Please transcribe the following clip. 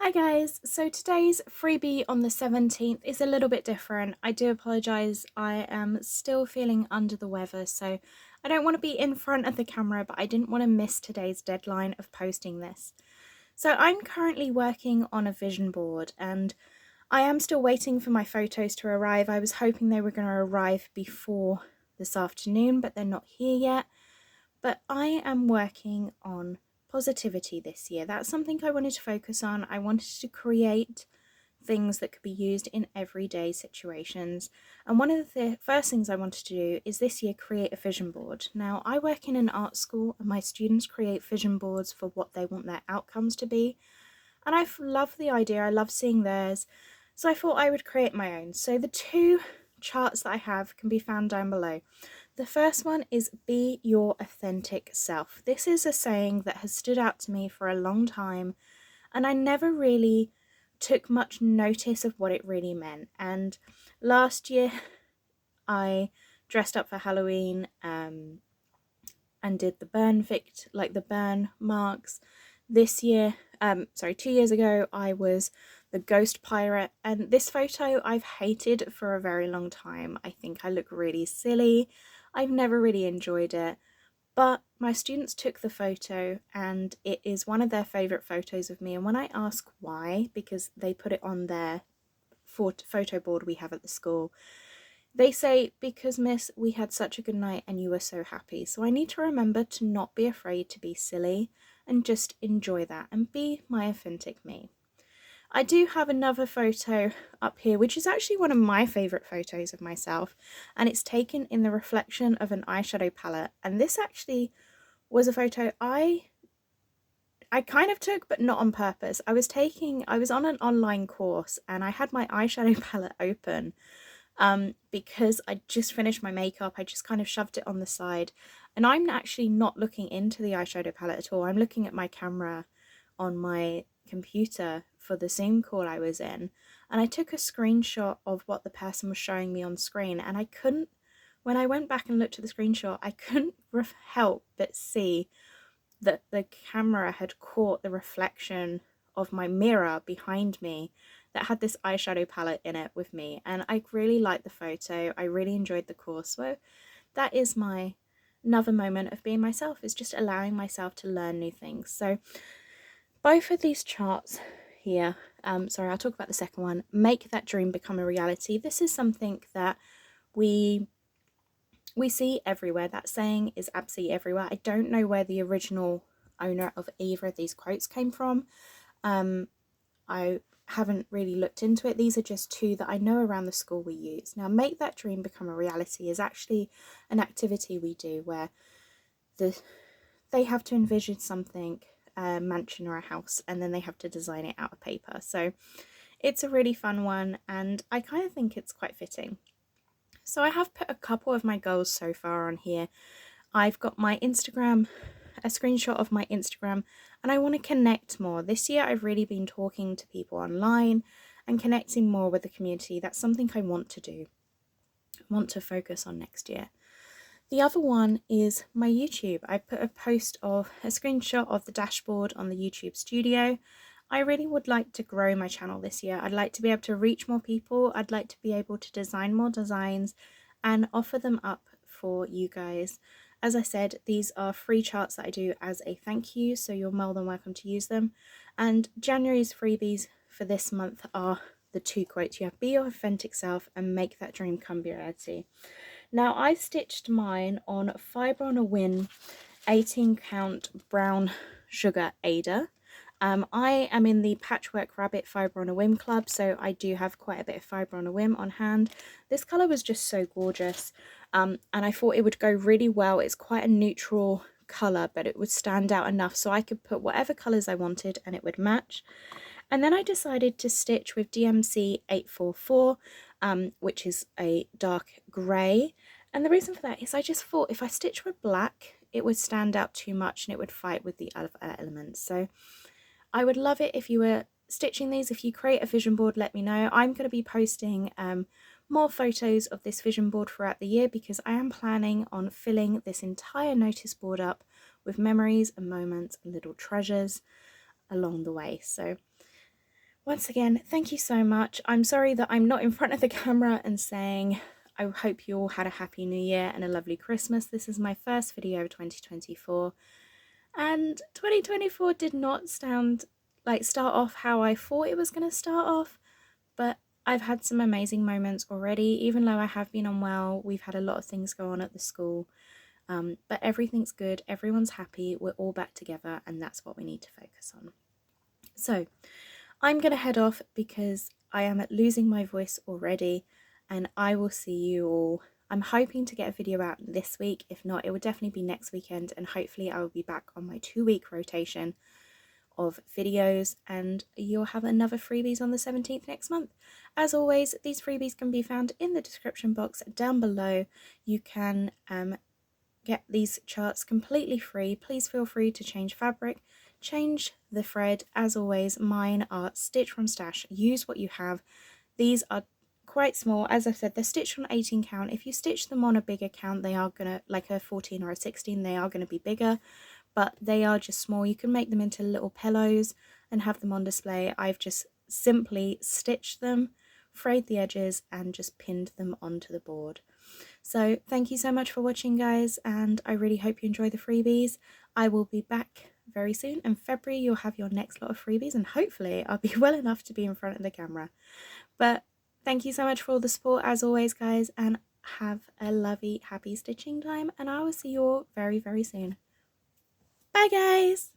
Hi guys, so today's freebie on the 17th is a little bit different. I do apologise, I am still feeling under the weather, so I don't want to be in front of the camera, but I didn't want to miss today's deadline of posting this. So I'm currently working on a vision board and I am still waiting for my photos to arrive. I was hoping they were going to arrive before this afternoon, but they're not here yet. But I am working on positivity this year. That's something I wanted to focus on. I wanted to create things that could be used in everyday situations. And one of the first things I wanted to do is this year create a vision board. Now, I work in an art school and my students create vision boards for what they want their outcomes to be. And I love the idea, I love seeing theirs. So I thought I would create my own. So the two charts that I have can be found down below. The first one is be your authentic self. This is a saying that has stood out to me for a long time, and I never really took much notice of what it really meant. And last year I dressed up for Halloween and did the the burn marks. This year, 2 years ago, I was the ghost pirate, and this photo I've hated for a very long time. I think I look really silly. I've never really enjoyed it, but my students took the photo and it is one of their favourite photos of me. And when I ask why, because they put it on their photo board we have at the school, they say, because miss, we had such a good night and you were so happy. So I need to remember to not be afraid to be silly and just enjoy that and be my authentic me. I do have another photo up here, which is actually one of my favourite photos of myself, and it's taken in the reflection of an eyeshadow palette. And this actually was a photo I kind of took, but not on purpose. I was on an online course and I had my eyeshadow palette open because I just finished my makeup. I just kind of shoved it on the side, and I'm actually not looking into the eyeshadow palette at all. I'm looking at my camera on my computer for the Zoom call I was in, and I took a screenshot of what the person was showing me on screen, and when I went back and looked at the screenshot, I couldn't help but see that the camera had caught the reflection of my mirror behind me that had this eyeshadow palette in it with me, and I really liked the photo. I really enjoyed the course. So that is my another moment of being myself, is just allowing myself to learn new things. So both of these charts here, I'll talk about the second one, make that dream become a reality. This is something that we see everywhere. That saying is absolutely everywhere. I don't know where the original owner of either of these quotes came from. I haven't really looked into it. These are just two that I know around the school we use. Now, make that dream become a reality is actually an activity we do where they have to envision something, a mansion or a house, and then they have to design it out of paper. So it's a really fun one, and I kind of think it's quite fitting. So I have put a couple of my goals so far on here. I've got my Instagram, a screenshot of my Instagram, and I want to connect more. This year I've really been talking to people online and connecting more with the community. That's something I want to do, want to focus on next year. The other one is my YouTube. I put a screenshot of the dashboard on the YouTube studio. I really would like to grow my channel this year. I'd like to be able to reach more people. I'd like to be able to design more designs and offer them up for you guys. As I said, these are free charts that I do as a thank you, so you're more than welcome to use them. And January's freebies for this month are the two quotes. You have be your authentic self and make that dream come reality. Now, I stitched mine on Fibre on a Wing 18 count brown sugar Ada. I am in the Patchwork Rabbit Fibre on a Whim club, so I do have quite a bit of Fibre on a Whim on hand. This colour was just so gorgeous, and I thought it would go really well. It's quite a neutral colour, but it would stand out enough so I could put whatever colours I wanted and it would match. And then I decided to stitch with DMC 844, which is a dark grey. And the reason for that is I just thought if I stitch with black, it would stand out too much and it would fight with the other elements. So I would love it if you were stitching these. If you create a vision board, let me know. I'm going to be posting more photos of this vision board throughout the year because I am planning on filling this entire notice board up with memories and moments and little treasures along the way. So Once again, thank you so much. I'm sorry that I'm not in front of the camera and saying I hope you all had a happy new year and a lovely Christmas. This is my first video of 2024, and 2024 did not start off how I thought it was going to start off, but I've had some amazing moments already. Even though I have been unwell, we've had a lot of things go on at the school, but everything's good, everyone's happy, we're all back together, and that's what we need to focus on. So I'm going to head off because I am losing my voice already, and I will see you all. I'm hoping to get a video out this week. If not, it will definitely be next weekend, and hopefully I will be back on my 2-week rotation of videos, and you'll have another freebies on the 17th next month. As always, these freebies can be found in the description box down below. You can get these charts completely free. Please feel free to change fabric, change the thread. As always, mine are stitch from stash. Use what you have. These are quite small. As I said, they're stitched on 18 count. If you stitch them on a bigger count, they are gonna, like a 14 or a 16, they are going to be bigger, but they are just small. You can make them into little pillows and have them on display. I've just simply stitched them, frayed the edges, and just pinned them onto the board. So thank you so much for watching, guys, and I really hope you enjoy the freebies. I will be back very soon. In February, you'll have your next lot of freebies, and hopefully I'll be well enough to be in front of the camera. But thank you so much for all the support, as always, guys, and have a lovely, happy stitching time, and I will see you all very, very soon. Bye, guys!